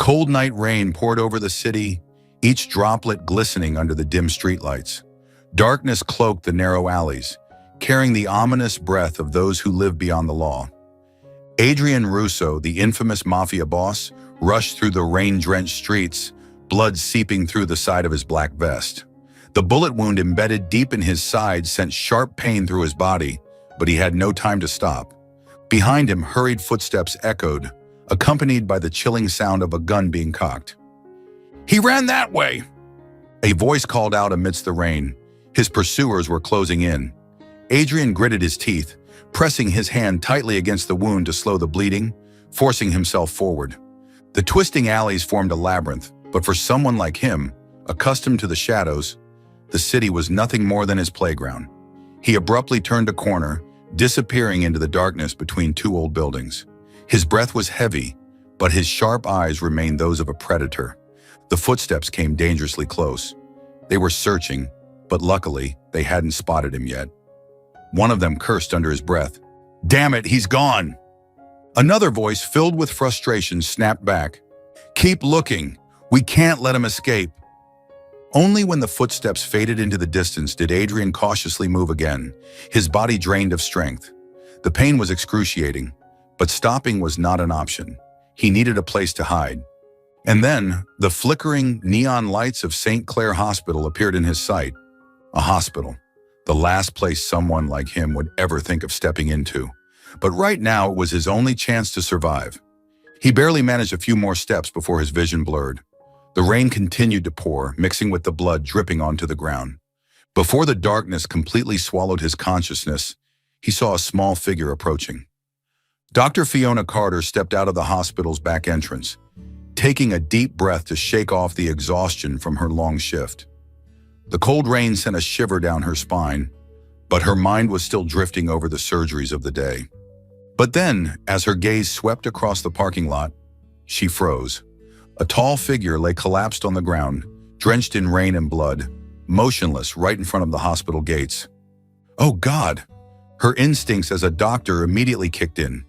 cold night rain poured over the city, each droplet glistening under the dim streetlights. Darkness cloaked the narrow alleys, carrying the ominous breath of those who live beyond the law. Adrian Russo, the infamous mafia boss, rushed through the rain-drenched streets, blood seeping through the side of his black vest. The bullet wound embedded deep in his side sent sharp pain through his body, but he had no time to stop. Behind him, hurried footsteps echoed, accompanied by the chilling sound of a gun being cocked. "He ran that way!" A voice called out amidst the rain. His pursuers were closing in. Adrian gritted his teeth, pressing his hand tightly against the wound to slow the bleeding, forcing himself forward. The twisting alleys formed a labyrinth, but for someone like him, accustomed to the shadows, the city was nothing more than his playground. He abruptly turned a corner, disappearing into the darkness between two old buildings. His breath was heavy, but his sharp eyes remained those of a predator. The footsteps came dangerously close. They were searching, but luckily, they hadn't spotted him yet. One of them cursed under his breath. "Damn it, he's gone!" Another voice, filled with frustration, snapped back. "Keep looking. We can't let him escape." Only when the footsteps faded into the distance did Adrian cautiously move again, his body drained of strength. The pain was excruciating, but stopping was not an option. He needed a place to hide. And then, the flickering neon lights of St. Clair Hospital appeared in his sight. A hospital, the last place someone like him would ever think of stepping into. But right now, it was his only chance to survive. He barely managed a few more steps before his vision blurred. The rain continued to pour, mixing with the blood dripping onto the ground. Before the darkness completely swallowed his consciousness, he saw a small figure approaching. Dr. Fiona Carter stepped out of the hospital's back entrance, taking a deep breath to shake off the exhaustion from her long shift. The cold rain sent a shiver down her spine, but her mind was still drifting over the surgeries of the day. But then, as her gaze swept across the parking lot, she froze. A tall figure lay collapsed on the ground, drenched in rain and blood, motionless right in front of the hospital gates. "Oh God!" Her instincts as a doctor immediately kicked in.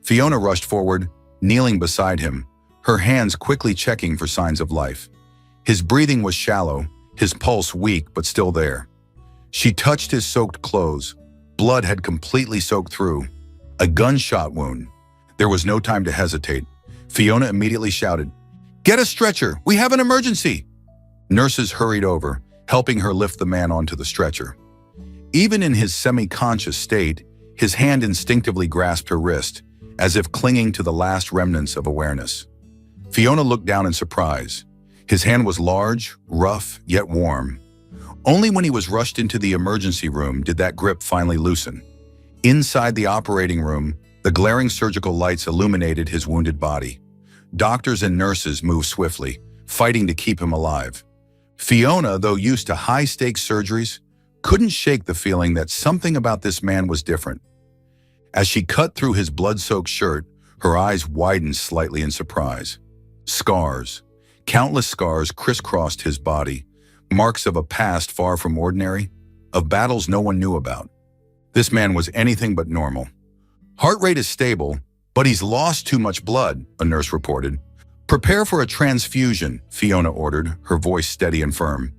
Fiona rushed forward, kneeling beside him, her hands quickly checking for signs of life. His breathing was shallow, his pulse weak but still there. She touched his soaked clothes. Blood had completely soaked through. A gunshot wound. There was no time to hesitate. Fiona immediately shouted, "Get a stretcher! We have an emergency!" Nurses hurried over, helping her lift the man onto the stretcher. Even in his semi-conscious state, his hand instinctively grasped her wrist, as if clinging to the last remnants of awareness. Fiona looked down in surprise. His hand was large, rough, yet warm. Only when he was rushed into the emergency room did that grip finally loosen. Inside the operating room, the glaring surgical lights illuminated his wounded body. Doctors and nurses moved swiftly, fighting to keep him alive. Fiona, though used to high-stakes surgeries, couldn't shake the feeling that something about this man was different. As she cut through his blood-soaked shirt, her eyes widened slightly in surprise. Scars. Countless scars crisscrossed his body, marks of a past far from ordinary, of battles no one knew about. This man was anything but normal. "Heart rate is stable, but he's lost too much blood," a nurse reported. "Prepare for a transfusion," Fiona ordered, her voice steady and firm.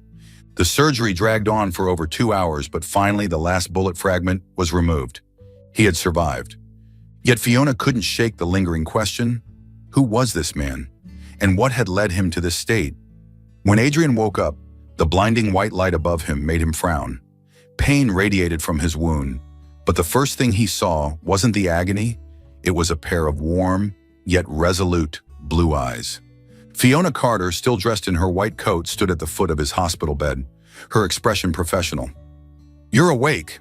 The surgery dragged on for over 2 hours, but finally the last bullet fragment was removed. He had survived. Yet Fiona couldn't shake the lingering question: who was this man? And what had led him to this state? When Adrian woke up, the blinding white light above him made him frown. Pain radiated from his wound, but the first thing he saw wasn't the agony, it was a pair of warm, yet resolute, blue eyes. Fiona Carter, still dressed in her white coat, stood at the foot of his hospital bed, her expression professional. "You're awake."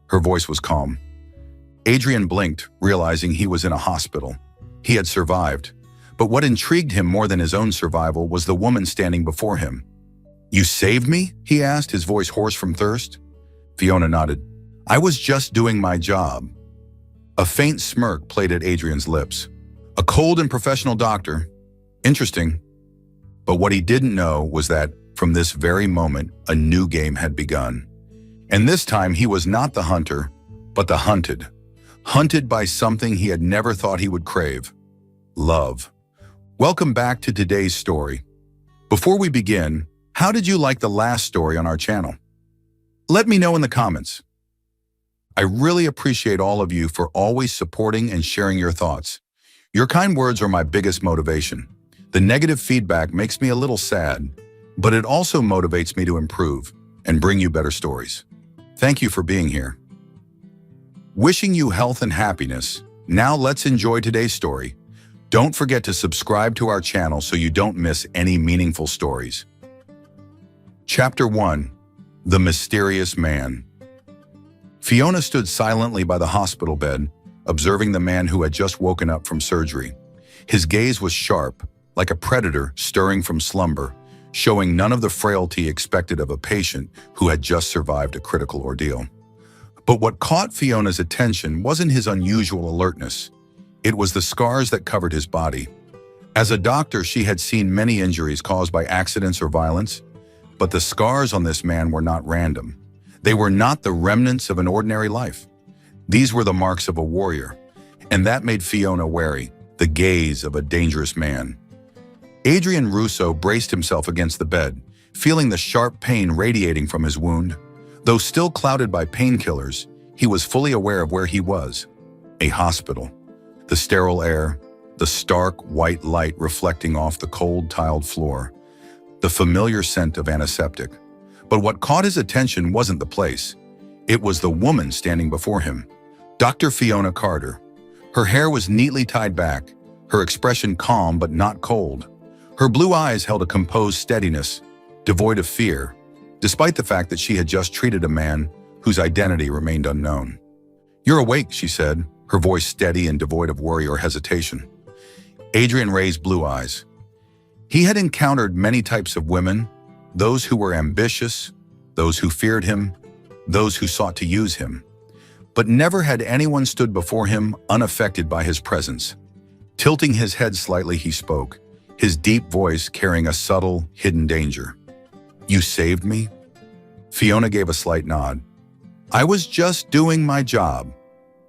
Her voice was calm. Adrian blinked, realizing he was in a hospital. He had survived. But what intrigued him more than his own survival was the woman standing before him. "You saved me?" he asked, his voice hoarse from thirst. Fiona nodded. "I was just doing my job." A faint smirk played at Adrian's lips. A cold and professional doctor. Interesting. But what he didn't know was that, from this very moment, a new game had begun. And this time he was not the hunter, but the hunted. Hunted by something he had never thought he would crave. Love. Welcome back to today's story. Before we begin, how did you like the last story on our channel? Let me know in the comments. I really appreciate all of you for always supporting and sharing your thoughts. Your kind words are my biggest motivation. The negative feedback makes me a little sad, but it also motivates me to improve and bring you better stories. Thank you for being here. Wishing you health and happiness. Now let's enjoy today's story. Don't forget to subscribe to our channel so you don't miss any meaningful stories. Chapter 1. The Mysterious Man. Fiona stood silently by the hospital bed, observing the man who had just woken up from surgery. His gaze was sharp, like a predator stirring from slumber, showing none of the frailty expected of a patient who had just survived a critical ordeal. But what caught Fiona's attention wasn't his unusual alertness. It was the scars that covered his body. As a doctor, she had seen many injuries caused by accidents or violence, but the scars on this man were not random. They were not the remnants of an ordinary life. These were the marks of a warrior, and that made Fiona wary, the gaze of a dangerous man. Adrian Russo braced himself against the bed, feeling the sharp pain radiating from his wound. Though still clouded by painkillers, he was fully aware of where he was. A hospital. The sterile air, the stark white light reflecting off the cold tiled floor, the familiar scent of antiseptic. But what caught his attention wasn't the place. It was the woman standing before him, Dr. Fiona Carter. Her hair was neatly tied back, her expression calm but not cold. Her blue eyes held a composed steadiness, devoid of fear, despite the fact that she had just treated a man whose identity remained unknown. "You're awake," she said, her voice steady and devoid of worry or hesitation. Adrian raised blue eyes. He had encountered many types of women, those who were ambitious, those who feared him, those who sought to use him. But never had anyone stood before him unaffected by his presence. Tilting his head slightly, he spoke, his deep voice carrying a subtle, hidden danger. "You saved me?" Fiona gave a slight nod. "I was just doing my job."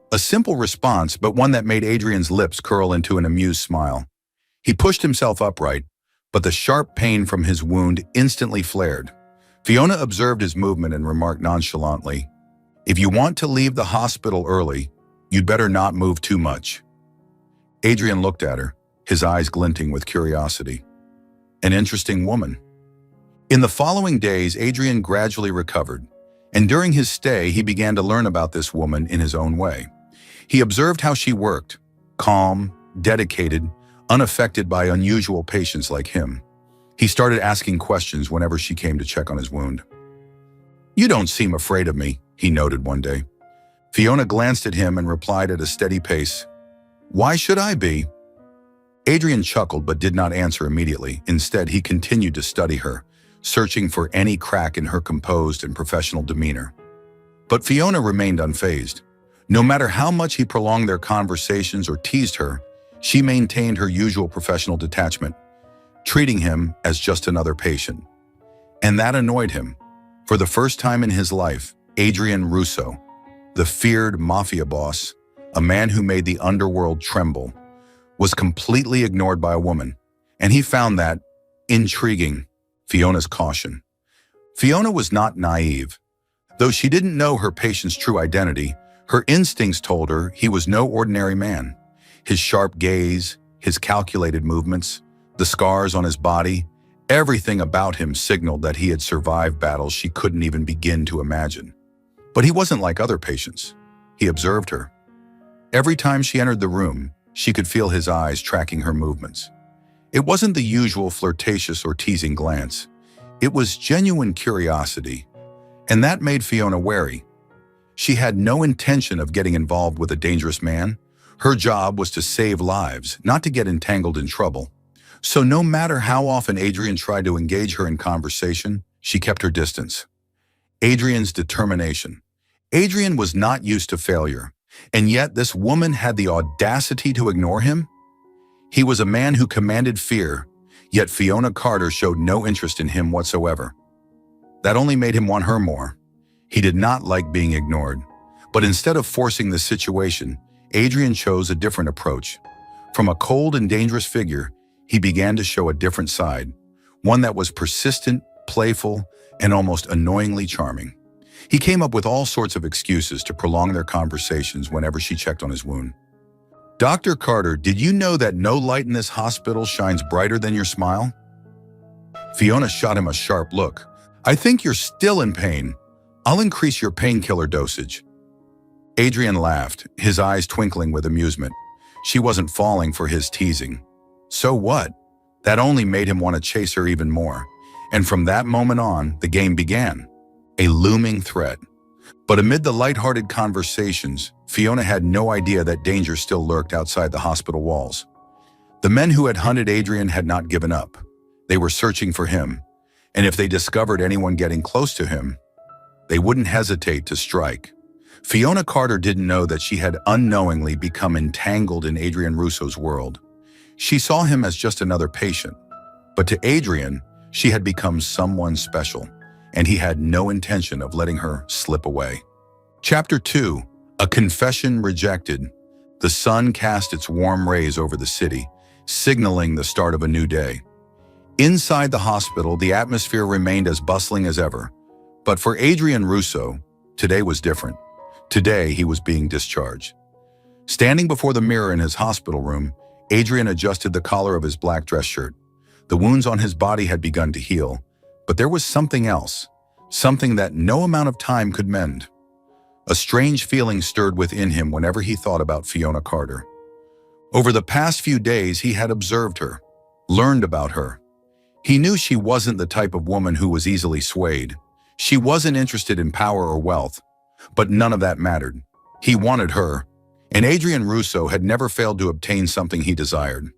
A simple response, but one that made Adrian's lips curl into an amused smile. He pushed himself upright, but the sharp pain from his wound instantly flared. Fiona observed his movement and remarked nonchalantly, "If you want to leave the hospital early, you'd better not move too much." Adrian looked at her, his eyes glinting with curiosity. An interesting woman. In the following days, Adrian gradually recovered, and during his stay, he began to learn about this woman in his own way. He observed how she worked, calm, dedicated, unaffected by unusual patients like him. He started asking questions whenever she came to check on his wound. "You don't seem afraid of me," he noted one day. Fiona glanced at him and replied at a steady pace, "Why should I be?" Adrian chuckled but did not answer immediately. Instead, he continued to study her, searching for any crack in her composed and professional demeanor. But Fiona remained unfazed. No matter how much he prolonged their conversations or teased her, she maintained her usual professional detachment, treating him as just another patient. And that annoyed him. For the first time in his life, Adrian Russo, the feared mafia boss, a man who made the underworld tremble, was completely ignored by a woman, and he found that intriguing. Fiona's caution. Fiona was not naive. Though she didn't know her patient's true identity, her instincts told her he was no ordinary man. His sharp gaze, his calculated movements, the scars on his body, everything about him signaled that he had survived battles she couldn't even begin to imagine. But he wasn't like other patients. He observed her. Every time she entered the room, she could feel his eyes tracking her movements. It wasn't the usual flirtatious or teasing glance. It was genuine curiosity, and that made Fiona wary. She had no intention of getting involved with a dangerous man. Her job was to save lives, not to get entangled in trouble. So no matter how often Adrian tried to engage her in conversation, she kept her distance. Adrian's determination. Adrian was not used to failure, and yet this woman had the audacity to ignore him? He was a man who commanded fear, yet Fiona Carter showed no interest in him whatsoever. That only made him want her more. He did not like being ignored, but instead of forcing the situation, Adrian chose a different approach. From a cold and dangerous figure, he began to show a different side, one that was persistent, playful, and almost annoyingly charming. He came up with all sorts of excuses to prolong their conversations whenever she checked on his wound. "Dr. Carter, did you know that no light in this hospital shines brighter than your smile?" Fiona shot him a sharp look. "I think you're still in pain. I'll increase your painkiller dosage." Adrian laughed, his eyes twinkling with amusement. She wasn't falling for his teasing. So what? That only made him want to chase her even more. And from that moment on, the game began. A looming threat. But amid the light-hearted conversations, Fiona had no idea that danger still lurked outside the hospital walls. The men who had hunted Adrian had not given up. They were searching for him, and if they discovered anyone getting close to him, they wouldn't hesitate to strike. Fiona Carter didn't know that she had unknowingly become entangled in Adrian Russo's world. She saw him as just another patient, but to Adrian, she had become someone special, and he had no intention of letting her slip away. Chapter 2. A Confession Rejected. The sun cast its warm rays over the city, signaling the start of a new day. Inside the hospital, the atmosphere remained as bustling as ever. But for Adrian Russo, today was different. Today, he was being discharged. Standing before the mirror in his hospital room, Adrian adjusted the collar of his black dress shirt. The wounds on his body had begun to heal, but there was something else, something that no amount of time could mend. A strange feeling stirred within him whenever he thought about Fiona Carter. Over the past few days, he had observed her, learned about her. He knew she wasn't the type of woman who was easily swayed. She wasn't interested in power or wealth, but none of that mattered. He wanted her, and Adrian Russo had never failed to obtain something he desired.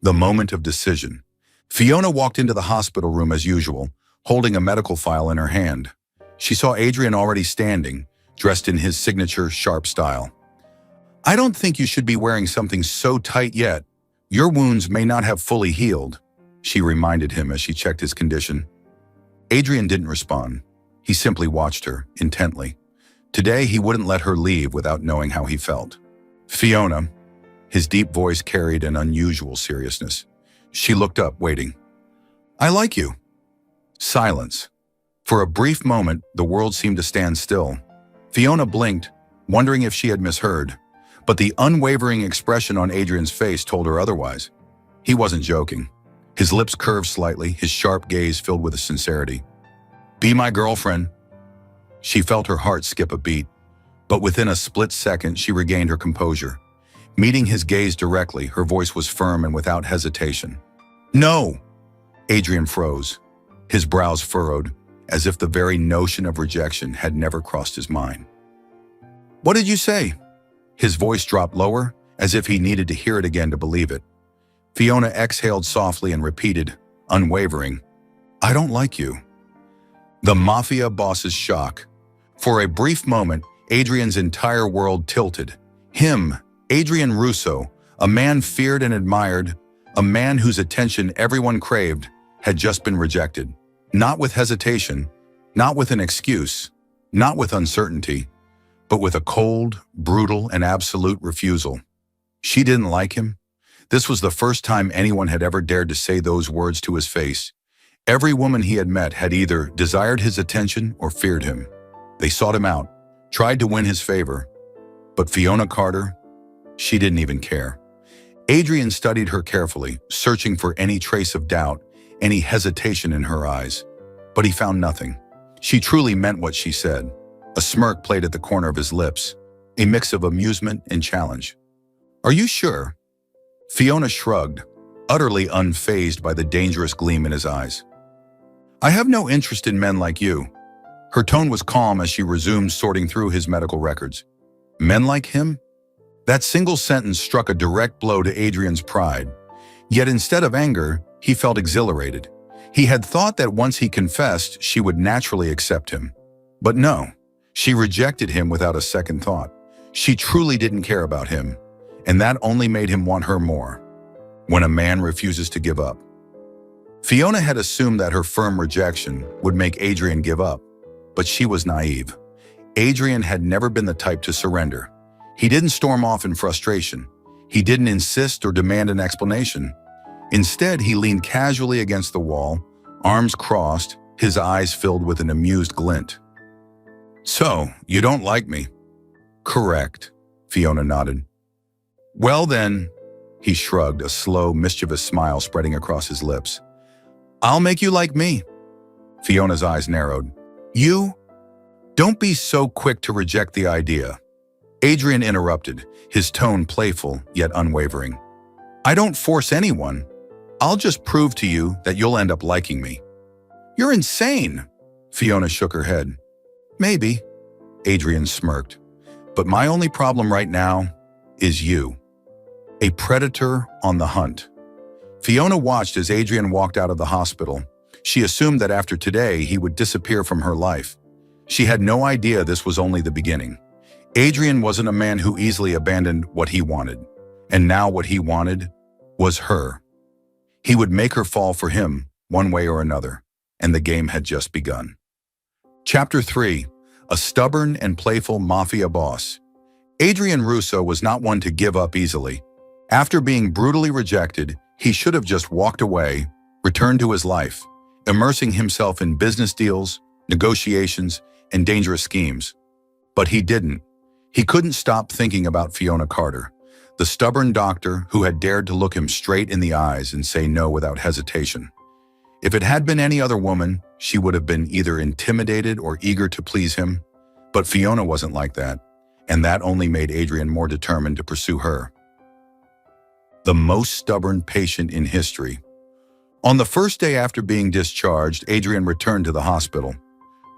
The moment of decision. Fiona walked into the hospital room as usual, holding a medical file in her hand. She saw Adrian already standing, dressed in his signature sharp style. "I don't think you should be wearing something so tight yet. Your wounds may not have fully healed," she reminded him as she checked his condition. Adrian didn't respond. He simply watched her, intently. Today, he wouldn't let her leave without knowing how he felt. "Fiona," his deep voice carried an unusual seriousness. She looked up, waiting. "I like you." Silence. For a brief moment, the world seemed to stand still. Fiona blinked, wondering if she had misheard, but the unwavering expression on Adrian's face told her otherwise. He wasn't joking. His lips curved slightly, his sharp gaze filled with sincerity. "Be my girlfriend." She felt her heart skip a beat, but within a split second, she regained her composure. Meeting his gaze directly, her voice was firm and without hesitation. "No!" Adrian froze, his brows furrowed, as if the very notion of rejection had never crossed his mind. "What did you say?" His voice dropped lower, as if he needed to hear it again to believe it. Fiona exhaled softly and repeated, unwavering, "I don't like you." The mafia boss's shock. For a brief moment, Adrian's entire world tilted. Him, Adrian Russo, a man feared and admired, a man whose attention everyone craved, had just been rejected. Not with hesitation, not with an excuse, not with uncertainty, but with a cold, brutal, and absolute refusal. She didn't like him. This was the first time anyone had ever dared to say those words to his face. Every woman he had met had either desired his attention or feared him. They sought him out, tried to win his favor. But Fiona Carter, she didn't even care. Adrian studied her carefully, searching for any trace of doubt, any hesitation in her eyes. But he found nothing. She truly meant what she said. A smirk played at the corner of his lips, a mix of amusement and challenge. "Are you sure?" Fiona shrugged, utterly unfazed by the dangerous gleam in his eyes. "I have no interest in men like you." Her tone was calm as she resumed sorting through his medical records. Men like him? That single sentence struck a direct blow to Adrian's pride. Yet instead of anger, he felt exhilarated. He had thought that once he confessed, she would naturally accept him. But no, she rejected him without a second thought. She truly didn't care about him, and that only made him want her more. When a man refuses to give up. Fiona had assumed that her firm rejection would make Adrian give up, but she was naive. Adrian had never been the type to surrender. He didn't storm off in frustration. He didn't insist or demand an explanation. Instead, he leaned casually against the wall, arms crossed, his eyes filled with an amused glint. "So, you don't like me?" "Correct," Fiona nodded. "Well then," he shrugged, a slow, mischievous smile spreading across his lips. "I'll make you like me." Fiona's eyes narrowed. "You? Don't be so quick to reject the idea." Adrian interrupted, his tone playful yet unwavering. "I don't force anyone. I'll just prove to you that you'll end up liking me." "You're insane," Fiona shook her head. "Maybe," Adrian smirked. "But my only problem right now is you. A predator on the hunt." Fiona watched as Adrian walked out of the hospital. She assumed that after today, he would disappear from her life. She had no idea this was only the beginning. Adrian wasn't a man who easily abandoned what he wanted. And now what he wanted was her. He would make her fall for him, one way or another. And the game had just begun. Chapter 3. A stubborn and playful mafia boss. Adrian Russo was not one to give up easily. After being brutally rejected, he should have just walked away, returned to his life, immersing himself in business deals, negotiations, and dangerous schemes. But he didn't. He couldn't stop thinking about Fiona Carter, the stubborn doctor who had dared to look him straight in the eyes and say no without hesitation. If it had been any other woman, she would have been either intimidated or eager to please him. But Fiona wasn't like that, and that only made Adrian more determined to pursue her. The most stubborn patient in history. On the first day after being discharged, Adrian returned to the hospital.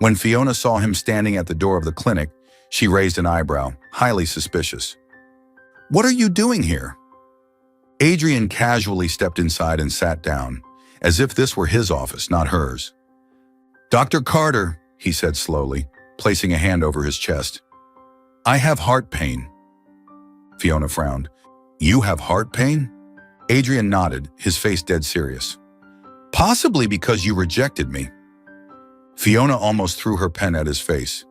When Fiona saw him standing at the door of the clinic, she raised an eyebrow, highly suspicious. "What are you doing here?" Adrian casually stepped inside and sat down, as if this were his office, not hers. "Dr. Carter," he said slowly, placing a hand over his chest. "I have heart pain." Fiona frowned. "You have heart pain?" Adrian nodded, his face dead serious. "Possibly because you rejected me." Fiona almost threw her pen at his face.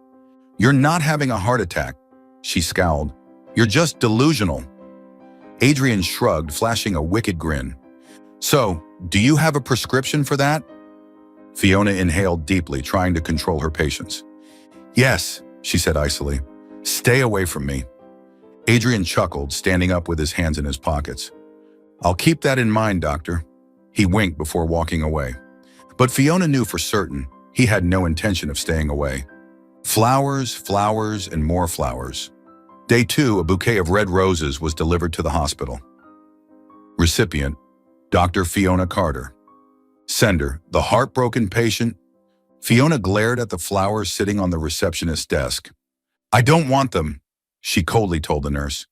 "You're not having a heart attack," she scowled. "You're just delusional." Adrian shrugged, flashing a wicked grin. "So, do you have a prescription for that?" Fiona inhaled deeply, trying to control her patience. "Yes," she said icily. "Stay away from me." Adrian chuckled, standing up with his hands in his pockets. "I'll keep that in mind, doctor." He winked before walking away. But Fiona knew for certain he had no intention of staying away. Flowers, flowers, and more flowers. Day 2, a bouquet of red roses was delivered to the hospital. Recipient, Dr. Fiona Carter. Sender, the heartbroken patient. Fiona glared at the flowers sitting on the receptionist's desk. "I don't want them," she coldly told the nurse.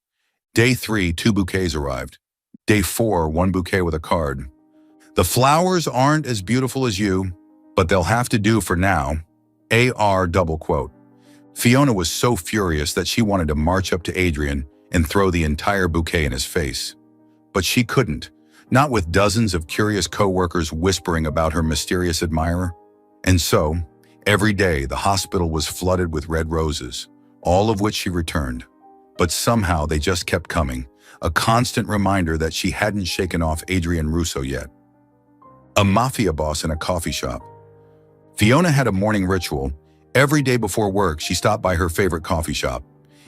Day 3, 2 bouquets arrived. Day 4, 1 bouquet with a card. "The flowers aren't as beautiful as you, but they'll have to do for now. AR double quote." Fiona was so furious that she wanted to march up to Adrian and throw the entire bouquet in his face. But she couldn't, not with dozens of curious co-workers whispering about her mysterious admirer. And so, every day the hospital was flooded with red roses, all of which she returned. But somehow they just kept coming, a constant reminder that she hadn't shaken off Adrian Russo yet. A mafia boss in a coffee shop. Fiona had a morning ritual. Every day before work, she stopped by her favorite coffee shop.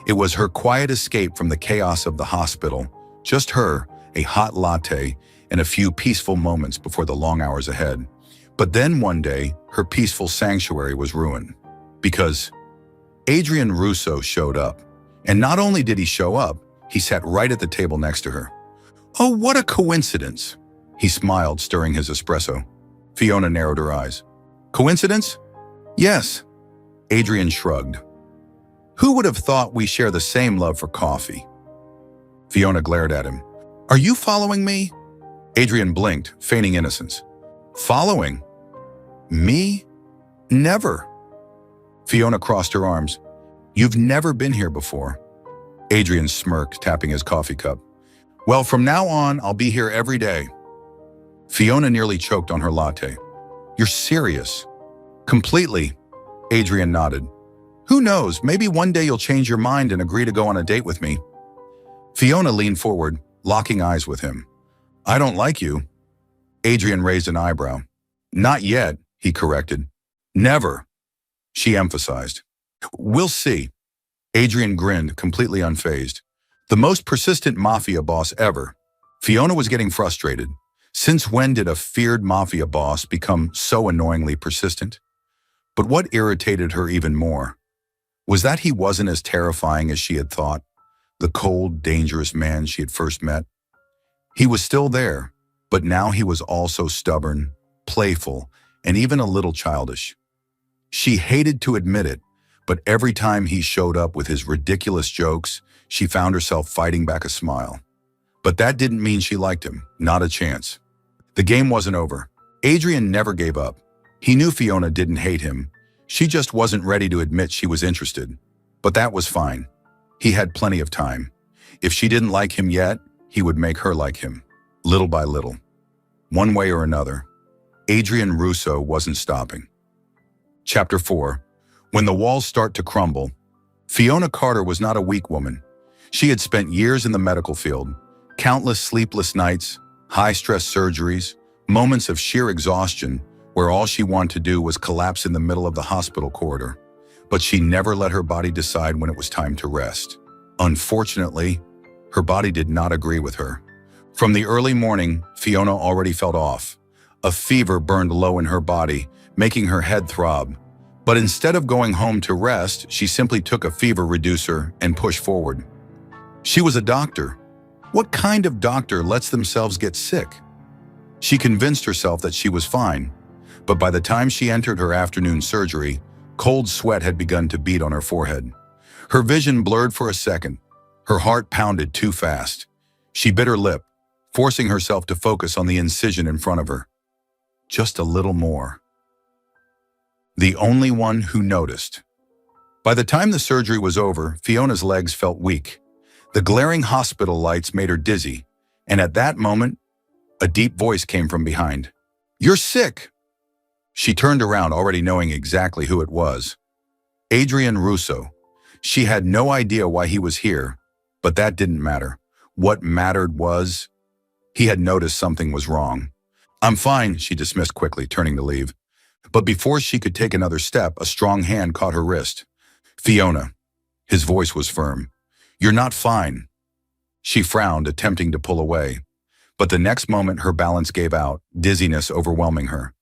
It was her quiet escape from the chaos of the hospital. Just her, a hot latte, and a few peaceful moments before the long hours ahead. But then one day, her peaceful sanctuary was ruined. Because Adrian Russo showed up. And not only did he show up, he sat right at the table next to her. "Oh, what a coincidence!" He smiled, stirring his espresso. Fiona narrowed her eyes. "Coincidence?" "Yes." Adrian shrugged. "Who would have thought we share the same love for coffee?" Fiona glared at him. "Are you following me?" Adrian blinked, feigning innocence. "Following? Me? Never." Fiona crossed her arms. "You've never been here before." Adrian smirked, tapping his coffee cup. "Well, from now on, I'll be here every day." Fiona nearly choked on her latte. "You're serious?" "Completely." Adrian nodded. "Who knows, maybe one day you'll change your mind and agree to go on a date with me." Fiona leaned forward, locking eyes with him. "I don't like you." Adrian raised an eyebrow. Not yet, he corrected. Never, she emphasized. We'll see. Adrian grinned, completely unfazed. The most persistent mafia boss ever. Fiona was getting frustrated. Since when did a feared mafia boss become so annoyingly persistent? But what irritated her even more was that he wasn't as terrifying as she had thought, the cold, dangerous man she had first met. He was still there, but now he was also stubborn, playful, and even a little childish. She hated to admit it, but every time he showed up with his ridiculous jokes, she found herself fighting back a smile. But that didn't mean she liked him, not a chance. The game wasn't over. Adrian never gave up. He knew Fiona didn't hate him. She just wasn't ready to admit she was interested. But that was fine. He had plenty of time. If she didn't like him yet, he would make her like him, little by little. One way or another, Adrian Russo wasn't stopping. Chapter 4. When the walls start to crumble. Fiona Carter was not a weak woman. She had spent years in the medical field, countless sleepless nights, high-stress surgeries, moments of sheer exhaustion where all she wanted to do was collapse in the middle of the hospital corridor. But she never let her body decide when it was time to rest. Unfortunately, her body did not agree with her. From the early morning, Fiona already felt off. A fever burned low in her body, making her head throb. But instead of going home to rest, she simply took a fever reducer and pushed forward. She was a doctor. What kind of doctor lets themselves get sick? She convinced herself that she was fine, but by the time she entered her afternoon surgery, cold sweat had begun to beat on her forehead. Her vision blurred for a second. Her heart pounded too fast. She bit her lip, forcing herself to focus on the incision in front of her. Just a little more. The only one who noticed. By the time the surgery was over, Fiona's legs felt weak. The glaring hospital lights made her dizzy, and at that moment, a deep voice came from behind. "You're sick!" She turned around, already knowing exactly who it was. Adrian Russo. She had no idea why he was here, but that didn't matter. What mattered was, he had noticed something was wrong. "I'm fine," she dismissed quickly, turning to leave. But before she could take another step, a strong hand caught her wrist. "Fiona." His voice was firm. "You're not fine." She frowned, attempting to pull away. But the next moment her balance gave out, dizziness overwhelming her.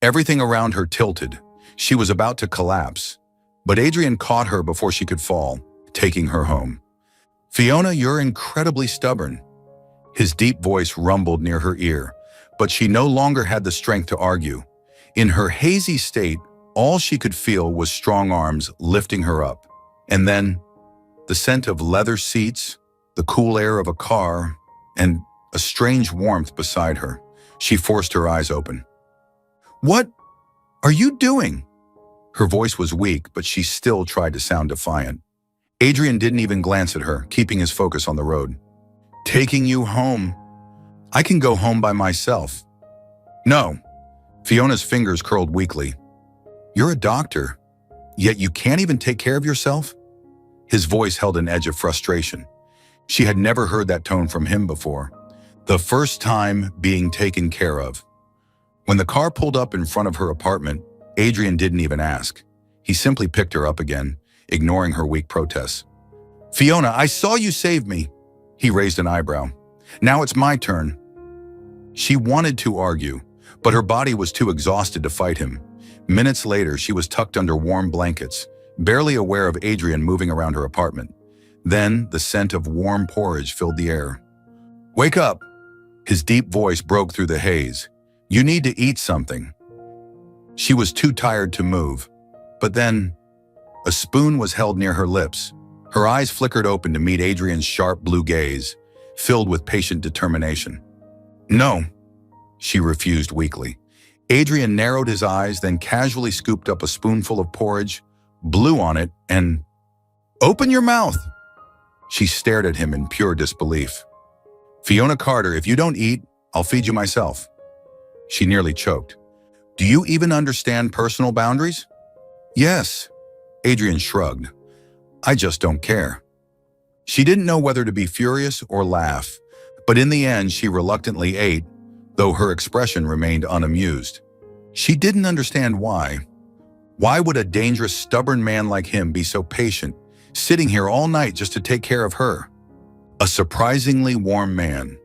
Everything around her tilted. She was about to collapse. But Adrian caught her before she could fall, taking her home. "Fiona, you're incredibly stubborn." His deep voice rumbled near her ear, but she no longer had the strength to argue. In her hazy state, all she could feel was strong arms lifting her up. And then, the scent of leather seats, the cool air of a car, and a strange warmth beside her. She forced her eyes open. "What are you doing?" Her voice was weak, but she still tried to sound defiant. Adrian didn't even glance at her, keeping his focus on the road. "Taking you home. I can go home by myself." "No." Fiona's fingers curled weakly. "You're a doctor, yet you can't even take care of yourself?" His voice held an edge of frustration. She had never heard that tone from him before. The first time being taken care of. When the car pulled up in front of her apartment, Adrian didn't even ask. He simply picked her up again, ignoring her weak protests. "Fiona, I saw you save me." He raised an eyebrow. "Now it's my turn." She wanted to argue, but her body was too exhausted to fight him. Minutes later, she was tucked under warm blankets, barely aware of Adrian moving around her apartment. Then, the scent of warm porridge filled the air. "Wake up!" His deep voice broke through the haze. "You need to eat something." She was too tired to move. But then, a spoon was held near her lips. Her eyes flickered open to meet Adrian's sharp blue gaze, filled with patient determination. "No," she refused weakly. Adrian narrowed his eyes, then casually scooped up a spoonful of porridge, blew on it, and... "Open your mouth!" She stared at him in pure disbelief. "Fiona Carter, if you don't eat, I'll feed you myself." She nearly choked. "Do you even understand personal boundaries?" "Yes." Adrian shrugged. "I just don't care." She didn't know whether to be furious or laugh, but in the end she reluctantly ate, though her expression remained unamused. She didn't understand why. Why would a dangerous, stubborn man like him be so patient, sitting here all night just to take care of her? A surprisingly warm man.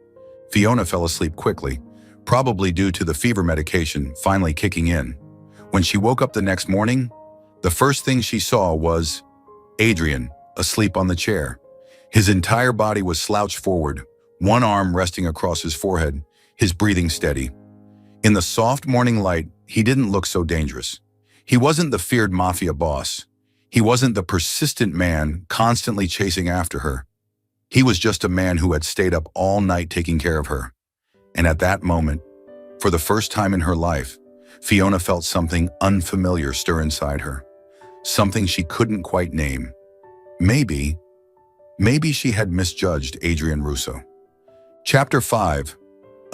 Fiona fell asleep quickly, probably due to the fever medication finally kicking in. When she woke up the next morning, the first thing she saw was Adrian, asleep on the chair. His entire body was slouched forward, one arm resting across his forehead, his breathing steady. In the soft morning light, he didn't look so dangerous. He wasn't the feared mafia boss. He wasn't the persistent man constantly chasing after her. He was just a man who had stayed up all night taking care of her. And at that moment, for the first time in her life, Fiona felt something unfamiliar stir inside her. Something she couldn't quite name. Maybe she had misjudged Adrian Russo. Chapter 5.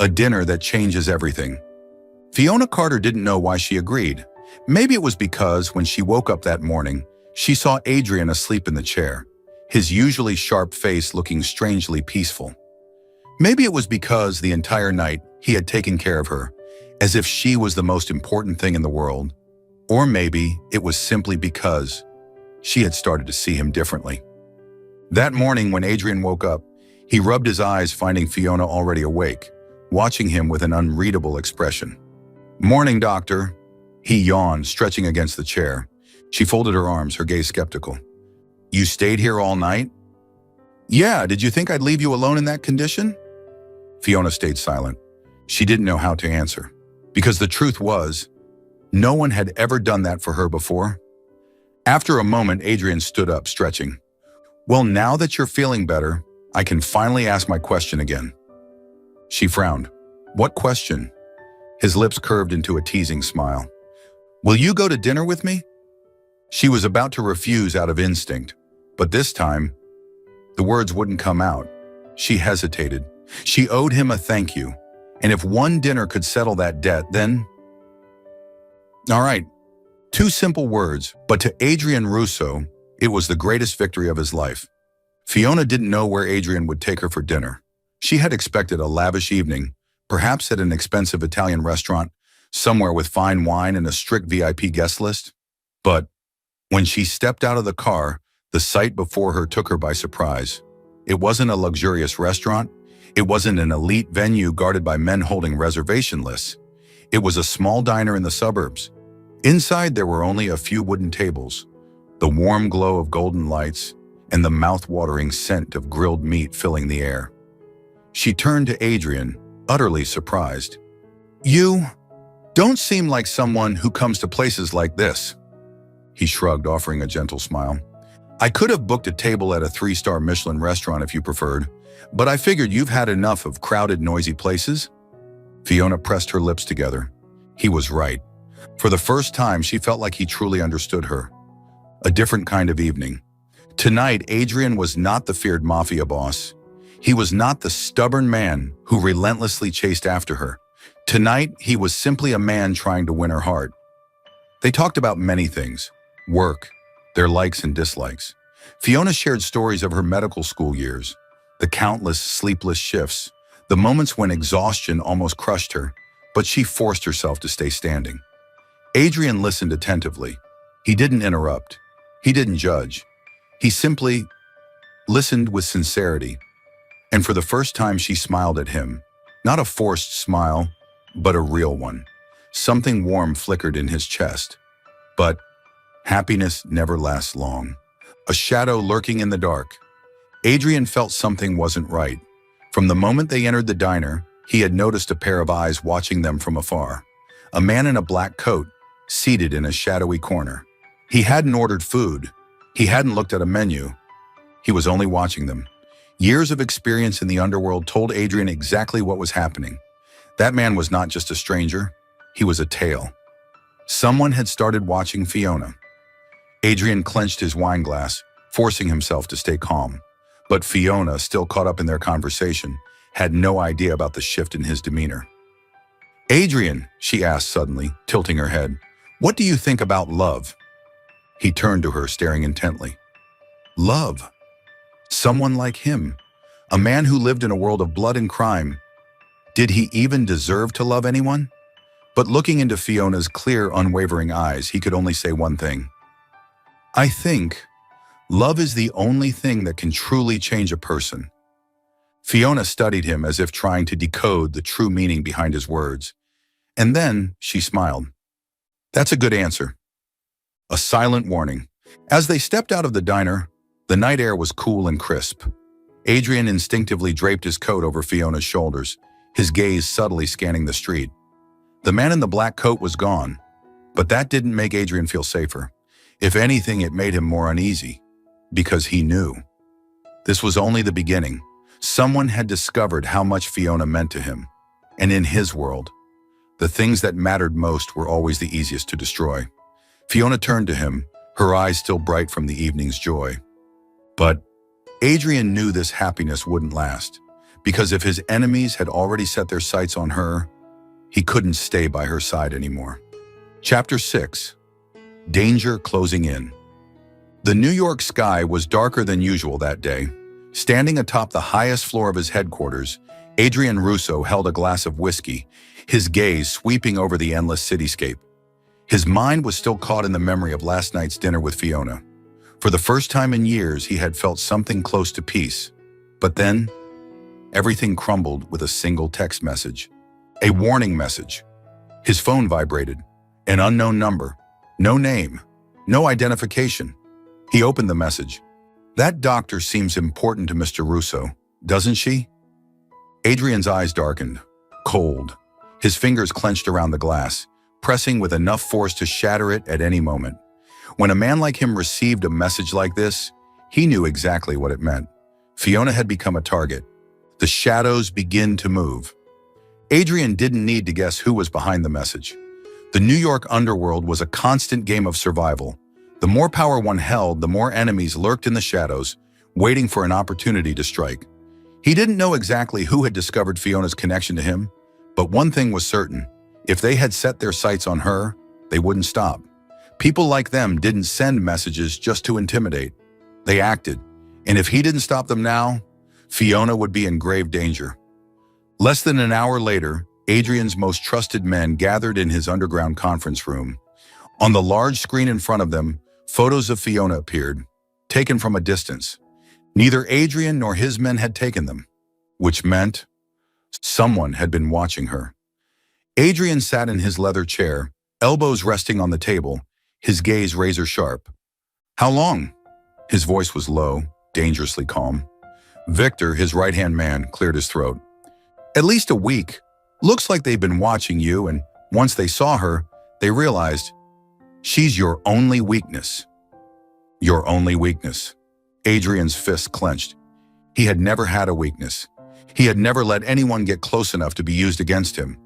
A dinner that changes everything. Fiona Carter didn't know why she agreed. Maybe it was because when she woke up that morning, she saw Adrian asleep in the chair, his usually sharp face looking strangely peaceful. Maybe it was because the entire night he had taken care of her, as if she was the most important thing in the world. Or maybe it was simply because she had started to see him differently. That morning when Adrian woke up, he rubbed his eyes, finding Fiona already awake, watching him with an unreadable expression. "Morning, doctor." He yawned, stretching against the chair. She folded her arms, her gaze skeptical. "You stayed here all night?" "Yeah, did you think I'd leave you alone in that condition?" Fiona stayed silent. She didn't know how to answer, because the truth was, no one had ever done that for her before. After a moment, Adrian stood up, stretching. "Well, now that you're feeling better, I can finally ask my question again." She frowned. "What question?" His lips curved into a teasing smile. "Will you go to dinner with me?" She was about to refuse out of instinct, but this time, the words wouldn't come out. She hesitated. She owed him a thank you, and if one dinner could settle that debt, then... All right, 2 simple words, but to Adrian Russo, it was the greatest victory of his life. Fiona didn't know where Adrian would take her for dinner. She had expected a lavish evening, perhaps at an expensive Italian restaurant, somewhere with fine wine and a strict VIP guest list. But when she stepped out of the car, the sight before her took her by surprise. It wasn't a luxurious restaurant. It wasn't an elite venue guarded by men holding reservation lists. It was a small diner in the suburbs. Inside, there were only a few wooden tables, the warm glow of golden lights, and the mouth-watering scent of grilled meat filling the air. She turned to Adrian, utterly surprised. "You don't seem like someone who comes to places like this." He shrugged, offering a gentle smile. "I could have booked a table at a 3-star Michelin restaurant if you preferred, but I figured you've had enough of crowded, noisy places." Fiona pressed her lips together. He was right. For the first time, she felt like he truly understood her. A different kind of evening. Tonight, Adrian was not the feared mafia boss. He was not the stubborn man who relentlessly chased after her. Tonight, he was simply a man trying to win her heart. They talked about many things. Work, their likes and dislikes. Fiona shared stories of her medical school years, the countless sleepless shifts, the moments when exhaustion almost crushed her, but she forced herself to stay standing. Adrian listened attentively. He didn't interrupt. He didn't judge. He simply listened with sincerity. And for the first time, she smiled at him. Not a forced smile, but a real one. Something warm flickered in his chest. But happiness never lasts long. A shadow lurking in the dark. Adrian felt something wasn't right. From the moment they entered the diner, he had noticed a pair of eyes watching them from afar. A man in a black coat, seated in a shadowy corner. He hadn't ordered food. He hadn't looked at a menu. He was only watching them. Years of experience in the underworld told Adrian exactly what was happening. That man was not just a stranger. He was a tale. Someone had started watching Fiona. Adrian clenched his wine glass, forcing himself to stay calm. But Fiona, still caught up in their conversation, had no idea about the shift in his demeanor. "Adrian," she asked suddenly, tilting her head, "what do you think about love?" He turned to her, staring intently. Love? Someone like him, a man who lived in a world of blood and crime, Did he even deserve to love anyone? But looking into Fiona's clear, unwavering eyes, he could only say one thing. I think love is the only thing that can truly change a person. Fiona studied him as if trying to decode the true meaning behind his words. And then she smiled. That's a good answer. A silent warning. As they stepped out of the diner, the night air was cool and crisp. Adrian instinctively draped his coat over Fiona's shoulders, his gaze subtly scanning the street. The man in the black coat was gone, but that didn't make Adrian feel safer. If anything, it made him more uneasy, because he knew. This was only the beginning. Someone had discovered how much Fiona meant to him, and in his world, the things that mattered most were always the easiest to destroy. Fiona turned to him, her eyes still bright from the evening's joy. But Adrian knew this happiness wouldn't last, because if his enemies had already set their sights on her, he couldn't stay by her side anymore. Chapter 6. Danger closing in. The New York sky was darker than usual that day. Standing atop the highest floor of his headquarters, Adrian Russo held a glass of whiskey, his gaze sweeping over the endless cityscape. His mind was still caught in the memory of last night's dinner with Fiona. For the first time in years, he had felt something close to peace. But then, everything crumbled with a single text message. A warning message. His phone vibrated. An unknown number. No name. No identification. He opened the message. That doctor seems important to Mr. Russo, doesn't she? Adrian's eyes darkened. Cold. His fingers clenched around the glass, pressing with enough force to shatter it at any moment. When a man like him received a message like this, he knew exactly what it meant. Fiona had become a target. The shadows begin to move. Adrian didn't need to guess who was behind the message. The New York underworld was a constant game of survival. The more power one held, the more enemies lurked in the shadows, waiting for an opportunity to strike. He didn't know exactly who had discovered Fiona's connection to him, but one thing was certain. If they had set their sights on her, they wouldn't stop. People like them didn't send messages just to intimidate. They acted, and if he didn't stop them now, Fiona would be in grave danger. Less than an hour later, Adrian's most trusted men gathered in his underground conference room. On the large screen in front of them, photos of Fiona appeared, taken from a distance. Neither Adrian nor his men had taken them, which meant someone had been watching her. Adrian sat in his leather chair, elbows resting on the table, his gaze razor sharp. How long? His voice was low, dangerously calm. Victor, his right-hand man, cleared his throat. At least a week. Looks like they've been watching you, and once they saw her, they realized she's your only weakness. Your only weakness. Adrian's fist clenched. He had never had a weakness. He had never let anyone get close enough to be used against him.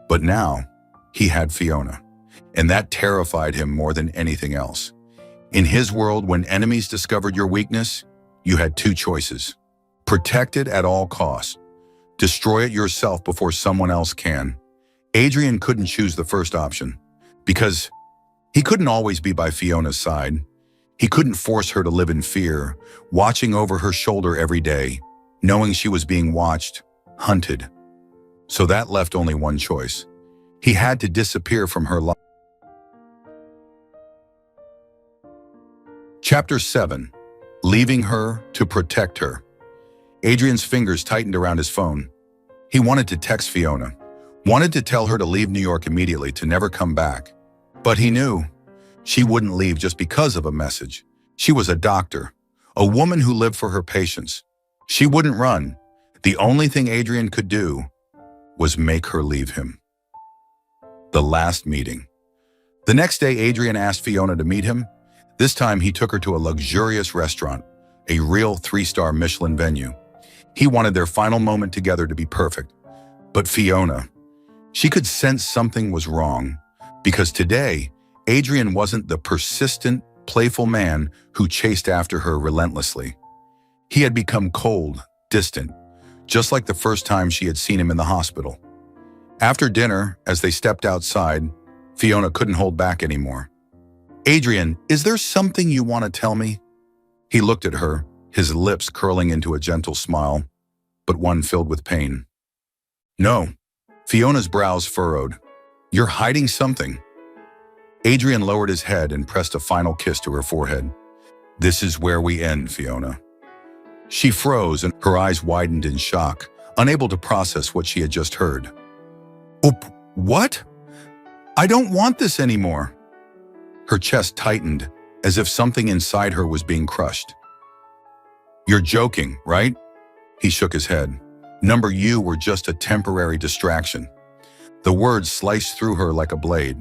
But now, he had Fiona, and that terrified him more than anything else. In his world, when enemies discovered your weakness, you had two choices. Protect it at all costs. Destroy it yourself before someone else can. Adrian couldn't choose the first option, because he couldn't always be by Fiona's side. He couldn't force her to live in fear, watching over her shoulder every day, knowing she was being watched, hunted. So that left only one choice. He had to disappear from her life. Chapter 7. Leaving her to protect her. Adrian's fingers tightened around his phone. He wanted to text Fiona, wanted to tell her to leave New York immediately, to never come back. But he knew she wouldn't leave just because of a message. She was a doctor, a woman who lived for her patients. She wouldn't run. The only thing Adrian could do was make her leave him. The last meeting. The next day, Adrian asked Fiona to meet him. This time, he took her to a luxurious restaurant, a real 3-star Michelin venue. He wanted their final moment together to be perfect. But Fiona, she could sense something was wrong, because today, Adrian wasn't the persistent, playful man who chased after her relentlessly. He had become cold, distant, just like the first time she had seen him in the hospital. After dinner, as they stepped outside, Fiona couldn't hold back anymore. Adrian, is there something you want to tell me? He looked at her, his lips curling into a gentle smile, but one filled with pain. No. Fiona's brows furrowed. You're hiding something. Adrian lowered his head and pressed a final kiss to her forehead. This is where we end, Fiona. She froze and her eyes widened in shock, unable to process what she had just heard. Oh, what? I don't want this anymore. Her chest tightened, as if something inside her was being crushed. You're joking, right? He shook his head. You were just a temporary distraction. The words sliced through her like a blade.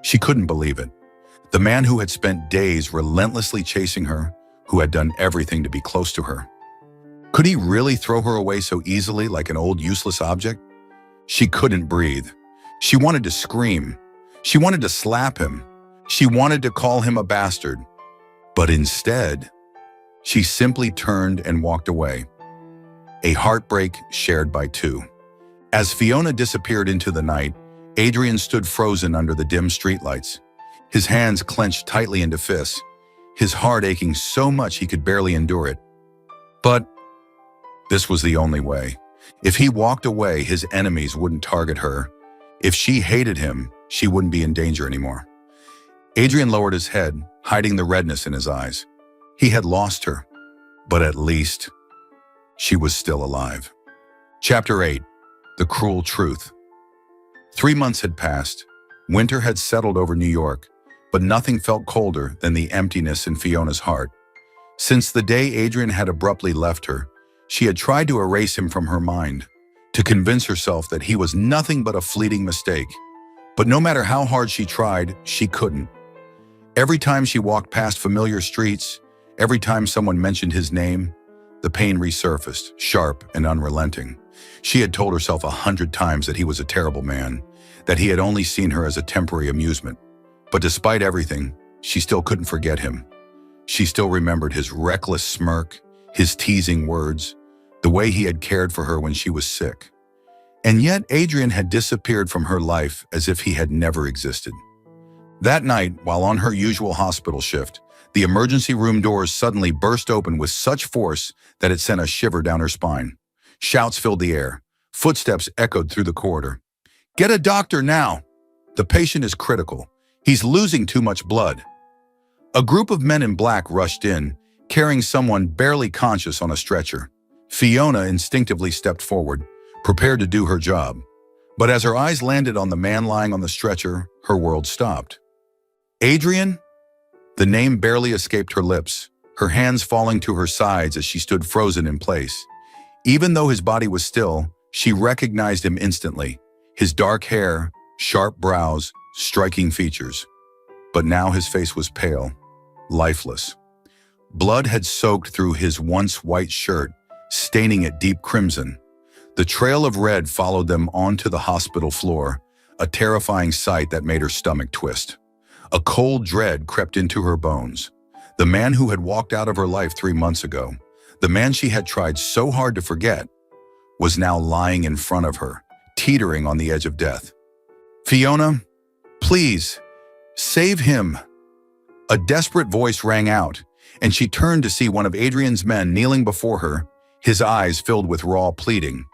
She couldn't believe it. The man who had spent days relentlessly chasing her, who had done everything to be close to her. Could he really throw her away so easily like an old useless object? She couldn't breathe. She wanted to scream. She wanted to slap him. She wanted to call him a bastard. But instead, she simply turned and walked away. A heartbreak shared by two. As Fiona disappeared into the night, Adrian stood frozen under the dim streetlights. His hands clenched tightly into fists, his heart aching so much he could barely endure it. But this was the only way. If he walked away, his enemies wouldn't target her. If she hated him, she wouldn't be in danger anymore. Adrian lowered his head, hiding the redness in his eyes. He had lost her, but at least she was still alive. Chapter 8. The Cruel Truth. 3 months had passed. Winter had settled over New York, but nothing felt colder than the emptiness in Fiona's heart. Since the day Adrian had abruptly left her, she had tried to erase him from her mind, to convince herself that he was nothing but a fleeting mistake. But no matter how hard she tried, she couldn't. Every time she walked past familiar streets, every time someone mentioned his name, the pain resurfaced, sharp and unrelenting. She had told herself 100 times that he was a terrible man, that he had only seen her as a temporary amusement. But despite everything, she still couldn't forget him. She still remembered his reckless smirk, his teasing words, the way he had cared for her when she was sick. And yet Adrian had disappeared from her life as if he had never existed. That night, while on her usual hospital shift, the emergency room doors suddenly burst open with such force that it sent a shiver down her spine. Shouts filled the air. Footsteps echoed through the corridor. Get a doctor now! The patient is critical. He's losing too much blood. A group of men in black rushed in, carrying someone barely conscious on a stretcher. Fiona instinctively stepped forward, prepared to do her job. But as her eyes landed on the man lying on the stretcher, her world stopped. Adrian? The name barely escaped her lips, her hands falling to her sides as she stood frozen in place. Even though his body was still, she recognized him instantly. His dark hair, sharp brows, striking features. But now his face was pale, lifeless. Blood had soaked through his once white shirt, staining it deep crimson. The trail of red followed them onto the hospital floor, a terrifying sight that made her stomach twist. A cold dread crept into her bones. The man who had walked out of her life 3 months ago, the man she had tried so hard to forget, was now lying in front of her, teetering on the edge of death. Fiona, please, save him. A desperate voice rang out, and she turned to see one of Adrian's men kneeling before her, his eyes filled with raw pleading.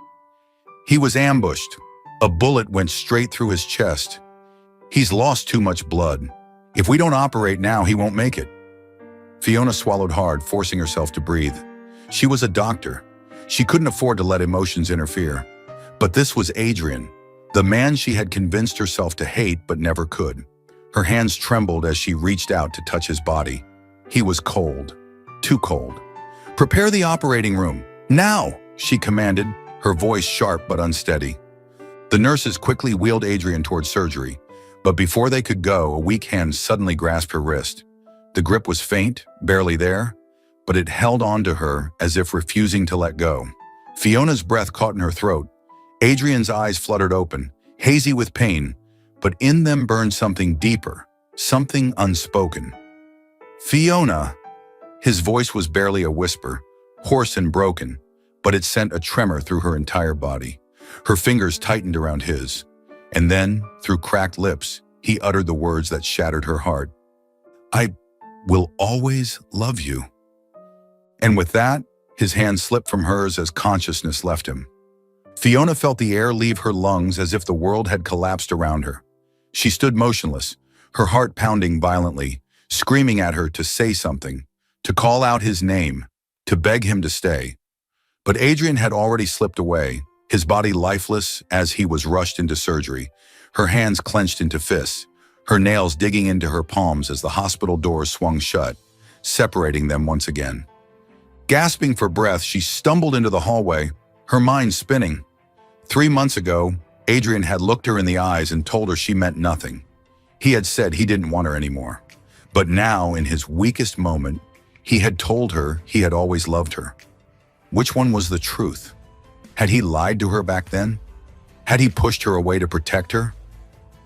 He was ambushed. A bullet went straight through his chest. He's lost too much blood. If we don't operate now, he won't make it. Fiona swallowed hard, forcing herself to breathe. She was a doctor. She couldn't afford to let emotions interfere. But this was Adrian, the man she had convinced herself to hate but never could. Her hands trembled as she reached out to touch his body. He was cold, too cold. Prepare the operating room, now, she commanded, her voice sharp but unsteady. The nurses quickly wheeled Adrian towards surgery, but before they could go, a weak hand suddenly grasped her wrist. The grip was faint, barely there, but it held on to her as if refusing to let go. Fiona's breath caught in her throat. Adrian's eyes fluttered open, hazy with pain, but in them burned something deeper, something unspoken. Fiona! His voice was barely a whisper, hoarse and broken, but it sent a tremor through her entire body. Her fingers tightened around his, and then, through cracked lips, he uttered the words that shattered her heart. I will always love you. And with that, his hand slipped from hers as consciousness left him. Fiona felt the air leave her lungs as if the world had collapsed around her. She stood motionless, her heart pounding violently, screaming at her to say something, to call out his name, to beg him to stay. But Adrian had already slipped away, his body lifeless as he was rushed into surgery, her hands clenched into fists, her nails digging into her palms as the hospital doors swung shut, separating them once again. Gasping for breath, she stumbled into the hallway, her mind spinning. 3 months ago, Adrian had looked her in the eyes and told her she meant nothing. He had said he didn't want her anymore. But now, in his weakest moment, he had told her he had always loved her. Which one was the truth? Had he lied to her back then? Had he pushed her away to protect her?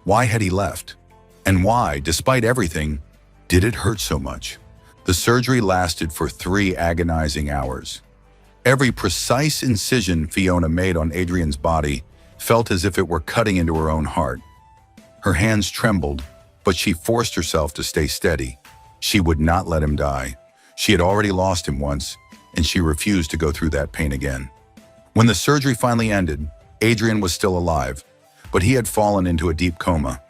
Why had he left? And why, despite everything, did it hurt so much? The surgery lasted for 3 agonizing hours. Every precise incision Fiona made on Adrian's body felt as if it were cutting into her own heart. Her hands trembled, but she forced herself to stay steady. She would not let him die. She had already lost him once, and she refused to go through that pain again. When the surgery finally ended, Adrian was still alive, but he had fallen into a deep coma.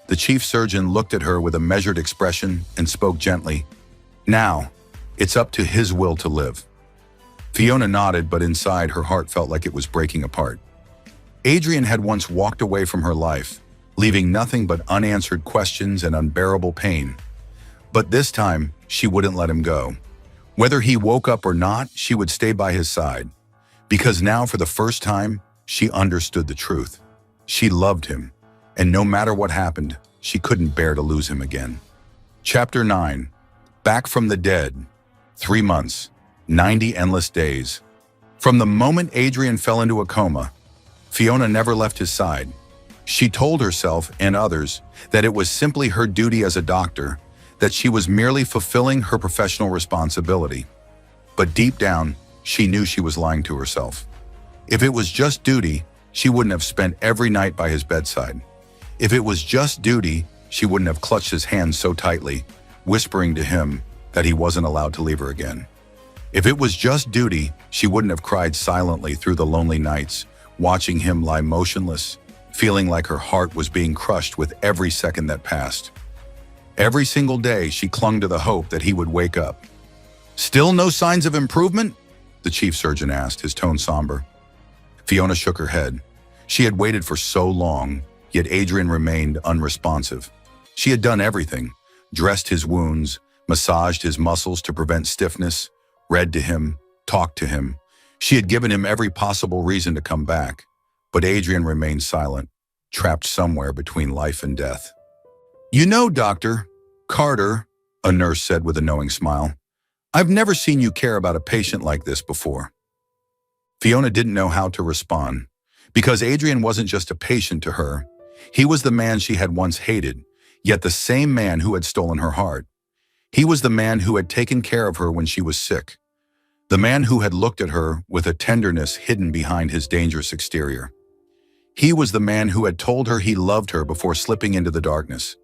The chief surgeon looked at her with a measured expression and spoke gently. Now, it's up to his will to live. Fiona nodded, but inside her heart felt like it was breaking apart. Adrian had once walked away from her life, leaving nothing but unanswered questions and unbearable pain. But this time, she wouldn't let him go. Whether he woke up or not, she would stay by his side. Because now, for the first time, she understood the truth. She loved him, and no matter what happened, she couldn't bear to lose him again. Chapter 9. Back from the dead. 3 months. 90 endless days. From the moment Adrian fell into a coma, Fiona never left his side. She told herself and others that it was simply her duty as a doctor, that she was merely fulfilling her professional responsibility. But deep down, she knew she was lying to herself. If it was just duty, she wouldn't have spent every night by his bedside. If it was just duty, she wouldn't have clutched his hand so tightly, whispering to him that he wasn't allowed to leave her again. If it was just duty, she wouldn't have cried silently through the lonely nights, watching him lie motionless, feeling like her heart was being crushed with every second that passed. Every single day, she clung to the hope that he would wake up. "Still no signs of improvement?" the chief surgeon asked, his tone somber. Fiona shook her head. She had waited for so long, yet Adrian remained unresponsive. She had done everything, dressed his wounds, massaged his muscles to prevent stiffness, read to him, talked to him. She had given him every possible reason to come back, but Adrian remained silent, trapped somewhere between life and death. "You know, Dr. Carter," a nurse said with a knowing smile, "I've never seen you care about a patient like this before." Fiona didn't know how to respond, because Adrian wasn't just a patient to her. He was the man she had once hated, yet the same man who had stolen her heart. He was the man who had taken care of her when she was sick. The man who had looked at her with a tenderness hidden behind his dangerous exterior. He was the man who had told her he loved her before slipping into the darkness.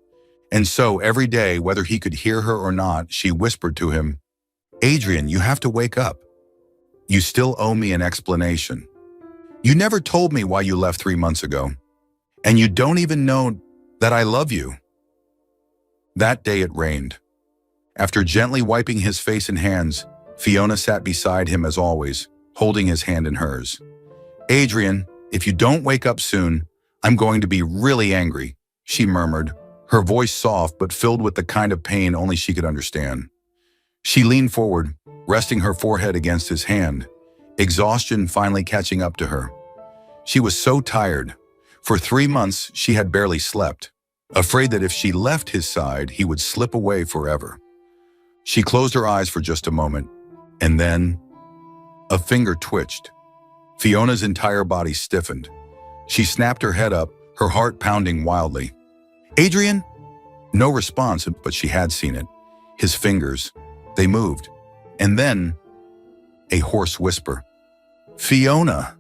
And so every day, whether he could hear her or not, she whispered to him, "Adrian, you have to wake up. You still owe me an explanation. You never told me why you left 3 months ago. And you don't even know that I love you." That day it rained. After gently wiping his face and hands, Fiona sat beside him as always, holding his hand in hers. "Adrian, if you don't wake up soon, I'm going to be really angry," she murmured, her voice soft but filled with the kind of pain only she could understand. She leaned forward, resting her forehead against his hand, exhaustion finally catching up to her. She was so tired. For 3 months, she had barely slept, afraid that if she left his side, he would slip away forever. She closed her eyes for just a moment, and then a finger twitched. Fiona's entire body stiffened. She snapped her head up, her heart pounding wildly. "Adrian?" No response, but she had seen it. His fingers, they moved. And then, a hoarse whisper. "Fiona!"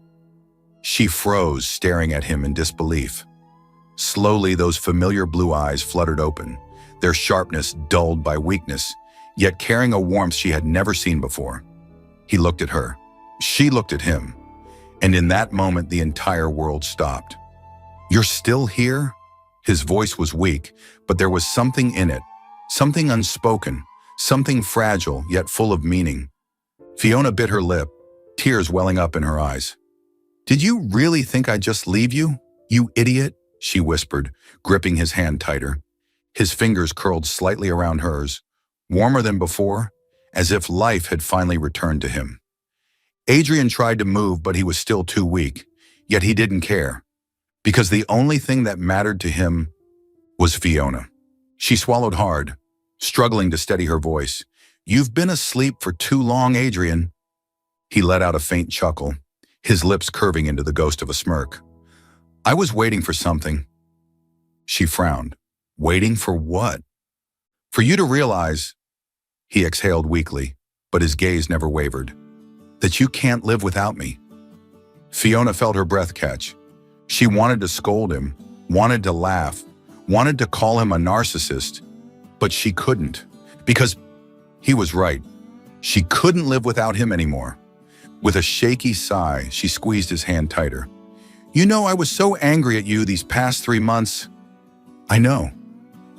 She froze, staring at him in disbelief. Slowly, those familiar blue eyes fluttered open, their sharpness dulled by weakness, yet carrying a warmth she had never seen before. He looked at her. She looked at him. And in that moment, the entire world stopped. "You're still here?" His voice was weak, but there was something in it, something unspoken, something fragile yet full of meaning. Fiona bit her lip, tears welling up in her eyes. "Did you really think I'd just leave you, you idiot?" she whispered, gripping his hand tighter. His fingers curled slightly around hers, warmer than before, as if life had finally returned to him. Adrian tried to move, but he was still too weak, yet he didn't care, because the only thing that mattered to him was Fiona. She swallowed hard, struggling to steady her voice. "You've been asleep for too long, Adrian." He let out a faint chuckle, his lips curving into the ghost of a smirk. "I was waiting for something." She frowned. "Waiting for what?" "For you to realize," he exhaled weakly, but his gaze never wavered, "that you can't live without me." Fiona felt her breath catch. She wanted to scold him, wanted to laugh, wanted to call him a narcissist, but she couldn't, because he was right. She couldn't live without him anymore. With a shaky sigh, she squeezed his hand tighter. "You know, I was so angry at you these past 3 months." "I know.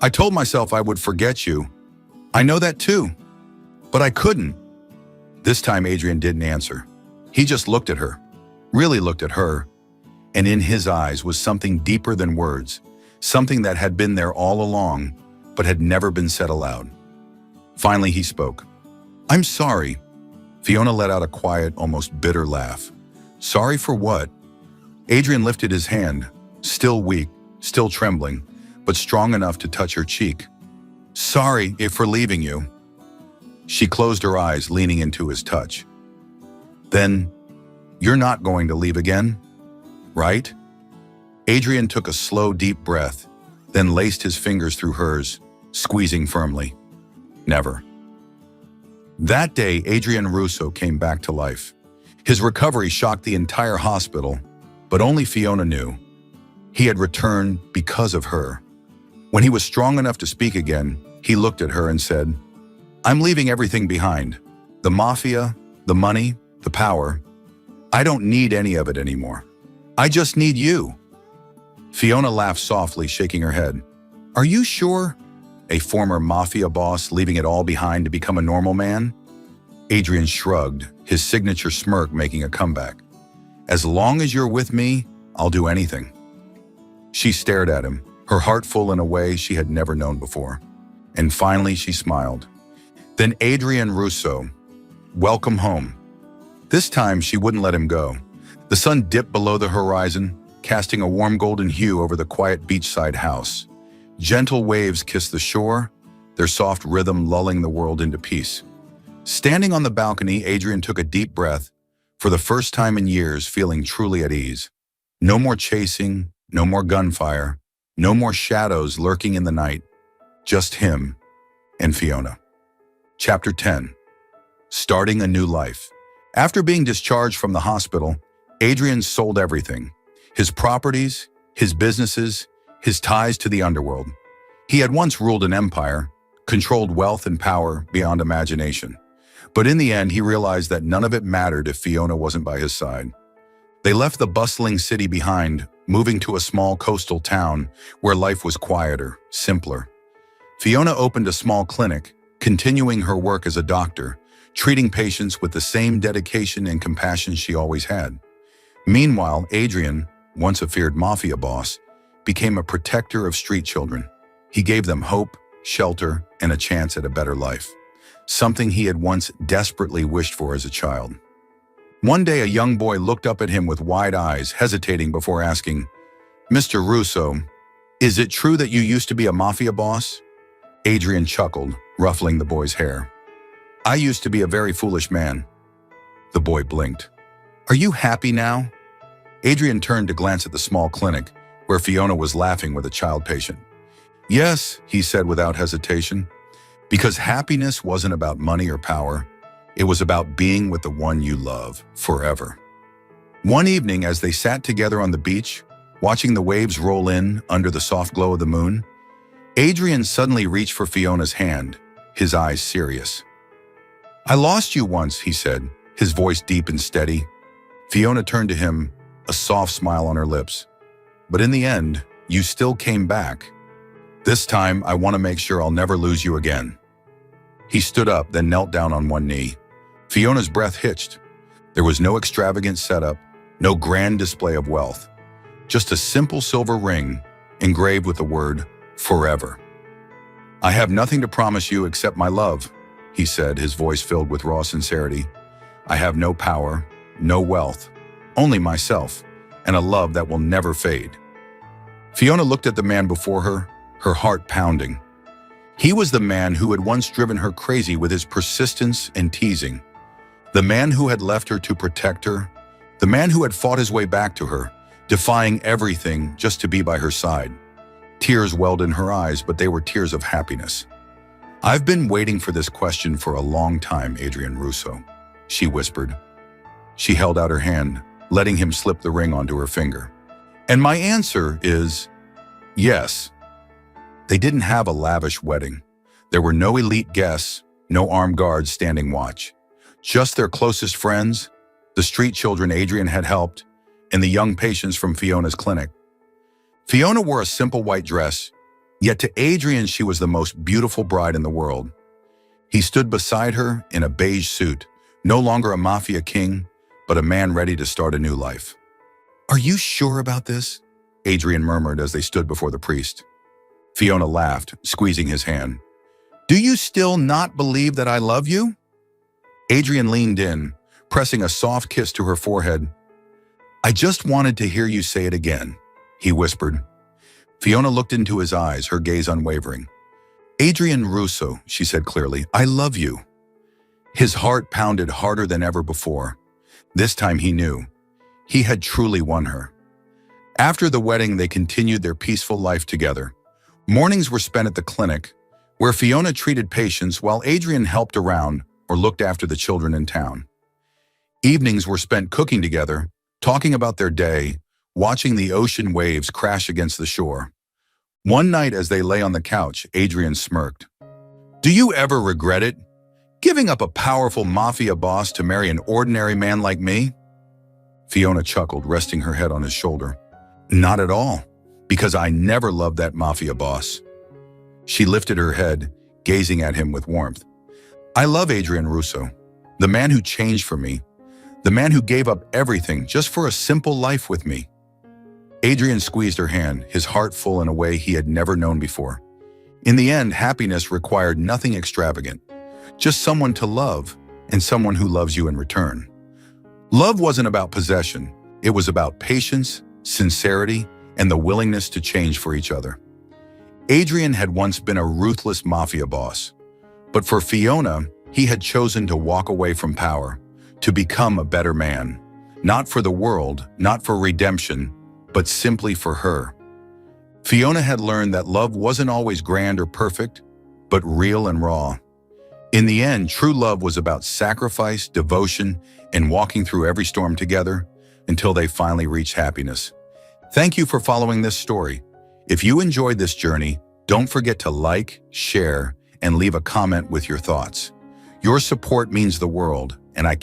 I told myself I would forget you. I know that too. But I couldn't." This time Adrian didn't answer. He just looked at her, really looked at her, and in his eyes was something deeper than words, something that had been there all along, but had never been said aloud. Finally he spoke. "I'm sorry." Fiona let out a quiet, almost bitter laugh. "Sorry for what?" Adrian lifted his hand, still weak, still trembling, but strong enough to touch her cheek. "Sorry for leaving you." She closed her eyes, leaning into his touch. "Then, you're not going to leave again, right?" Adrian took a slow, deep breath, then laced his fingers through hers, squeezing firmly. "Never." That day, Adrian Russo came back to life. His recovery shocked the entire hospital, but only Fiona knew. He had returned because of her. When he was strong enough to speak again, he looked at her and said, "I'm leaving everything behind. The mafia, the money, the power. I don't need any of it anymore. I just need you." Fiona laughed softly, shaking her head. "Are you sure? A former mafia boss leaving it all behind to become a normal man?" Adrian shrugged, his signature smirk making a comeback. "As long as you're with me, I'll do anything." She stared at him, her heart full in a way she had never known before. And finally she smiled. "Then Adrian Russo, welcome home." This time she wouldn't let him go. The sun dipped below the horizon, casting a warm golden hue over the quiet beachside house. Gentle waves kissed the shore, their soft rhythm lulling the world into peace. Standing on the balcony, Adrian took a deep breath, for the first time in years feeling truly at ease. No more chasing, no more gunfire, no more shadows lurking in the night. Just him and Fiona. Chapter 10. Starting a new life. After being discharged from the hospital, Adrian sold everything. His properties, his businesses, his ties to the underworld. He had once ruled an empire, controlled wealth and power beyond imagination. But in the end, he realized that none of it mattered if Fiona wasn't by his side. They left the bustling city behind, moving to a small coastal town where life was quieter, simpler. Fiona opened a small clinic, continuing her work as a doctor, treating patients with the same dedication and compassion she always had. Meanwhile, Adrian, once a feared mafia boss, became a protector of street children. He gave them hope, shelter, and a chance at a better life, something he had once desperately wished for as a child. One day, a young boy looked up at him with wide eyes, hesitating before asking, "Mr. Russo, is it true that you used to be a mafia boss?" Adrian chuckled, ruffling the boy's hair. "I used to be a very foolish man." The boy blinked. "Are you happy now?" Adrian turned to glance at the small clinic, where Fiona was laughing with a child patient. "Yes," he said without hesitation, "because happiness wasn't about money or power. It was about being with the one you love forever." One evening, as they sat together on the beach, watching the waves roll in under the soft glow of the moon, Adrian suddenly reached for Fiona's hand, his eyes serious. "I lost you once," he said, his voice deep and steady. Fiona turned to him, a soft smile on her lips. But in the end, you still came back. This time, I want to make sure I'll never lose you again. He stood up, then knelt down on one knee. Fiona's breath hitched. There was no extravagant setup, no grand display of wealth. Just a simple silver ring engraved with the word, forever. I have nothing to promise you except my love, he said, his voice filled with raw sincerity. I have no power, no wealth, only myself, and a love that will never fade. Fiona looked at the man before her, her heart pounding. He was the man who had once driven her crazy with his persistence and teasing. The man who had left her to protect her. The man who had fought his way back to her, defying everything just to be by her side. Tears welled in her eyes, but they were tears of happiness. I've been waiting for this question for a long time, Adrian Russo, she whispered. She held out her hand, letting him slip the ring onto her finger. And my answer is yes. They didn't have a lavish wedding. There were no elite guests, no armed guards standing watch. Just their closest friends, the street children Adrian had helped, and the young patients from Fiona's clinic. Fiona wore a simple white dress, yet to Adrian she was the most beautiful bride in the world. He stood beside her in a beige suit, no longer a mafia king, but a man ready to start a new life. Are you sure about this? Adrian murmured as they stood before the priest. Fiona laughed, squeezing his hand. Do you still not believe that I love you? Adrian leaned in, pressing a soft kiss to her forehead. I just wanted to hear you say it again, he whispered. Fiona looked into his eyes, her gaze unwavering. Adrian Russo, she said clearly, I love you. His heart pounded harder than ever before. This time he knew. He had truly won her. After the wedding, they continued their peaceful life together. Mornings were spent at the clinic, where Fiona treated patients while Adrian helped around or looked after the children in town. Evenings were spent cooking together, talking about their day, watching the ocean waves crash against the shore. One night as they lay on the couch, Adrian smirked. Do you ever regret it? Giving up a powerful mafia boss to marry an ordinary man like me? Fiona chuckled, resting her head on his shoulder. Not at all, because I never loved that mafia boss. She lifted her head, gazing at him with warmth. I love Adrian Russo, the man who changed for me, the man who gave up everything just for a simple life with me. Adrian squeezed her hand, his heart full in a way he had never known before. In the end, happiness required nothing extravagant, just someone to love and someone who loves you in return. Love wasn't about possession. It was about patience, sincerity, and the willingness to change for each other. Adrian had once been a ruthless mafia boss, but for Fiona, he had chosen to walk away from power, to become a better man, not for the world, not for redemption, but simply for her. Fiona had learned that love wasn't always grand or perfect, but real and raw. In the end, true love was about sacrifice, devotion, and walking through every storm together until they finally reached happiness. Thank you for following this story. If you enjoyed this journey, don't forget to like, share, and leave a comment with your thoughts. Your support means the world, and I